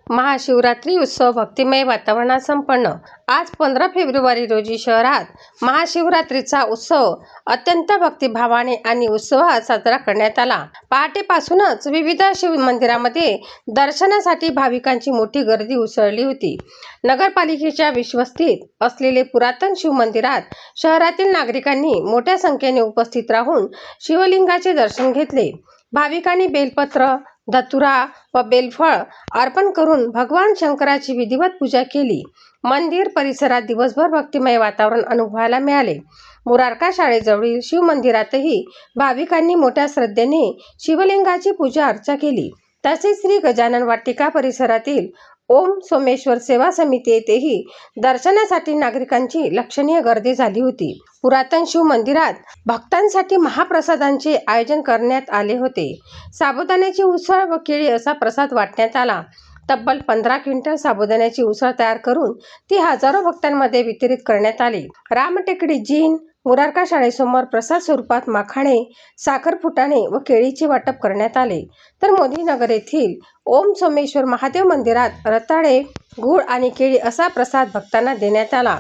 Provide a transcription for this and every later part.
महाशिवरात्री उत्सव भक्तिमय वातावरणात संपन्न। आज 15 फेब्रुवारी रोजी शहरात महाशिवरात्रीचा उत्सव अत्यंत भक्तिभावाने आणि उत्सवात साजरा करण्यात आला। पहाटेपासूनच विविध शिव मंदिरामध्ये दर्शनासाठी भाविकांची मोठी गर्दी उसळली होती। नगरपालिकेच्या विश्वस्तीत असलेले पुरातन शिव मंदिरात शहरातील नागरिकांनी मोठ्या संख्येने उपस्थित राहून शिवलिंगाचे दर्शन घेतले। भाविकांनी बेलपत्र, धतुरा व बेलफळ अर्पण करून भगवान शंकराची विधिवत पूजा केली। मंदिर परिसरात दिवसभर भक्तिमय वातावरण अनुभवायला मिळाले। मुरारका शाळेजवळील शिव मंदिरातही भाविकांनी मोठ्या श्रद्धेने शिवलिंगाची पूजा अर्चा केली। तसेच श्री गजानन वाटिका परिसरातील ओम सोमेश्वर सेवा समिती येथेही दर्शनासाठी नागरिकांची लक्षणीय गर्दी झाली होती। पुरातन शिव मंदिरात भक्तांसाठी महाप्रसादांचे आयोजन करण्यात आले होते। साबुदाण्याची उसळ व केळी असा प्रसाद वाटण्यात आला। तब्बल 15 क्विंटल साबुदाण्याची उसळ तयार करून ती हजारो भक्तांमध्ये वितरित करण्यात आली। रामटेकडी जीन मुरारका शाळेसमोर प्रसाद स्वरूपात माखाणे, साखर फुटाणे व केळीचे वाटप करण्यात आले। तर मोदीनगर येथील ओम सोमेश्वर महादेव मंदिरात रताळे, गूळ आणि केळी असा प्रसाद भक्तांना देण्यात आला।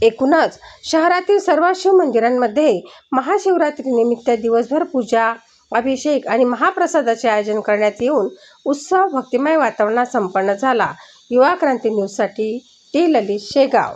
एकूणच शहरातील सर्व शिव मंदिरांमध्ये महाशिवरात्री निमित्त दिवसभर पूजा, अभिषेक आणि महाप्रसादाचे आयोजन करण्यात येऊन उत्सव भक्तिमय वातावरणात संपन्न झाला। युवा क्रांती न्यूजसाठी टी. ललित, शेगाव।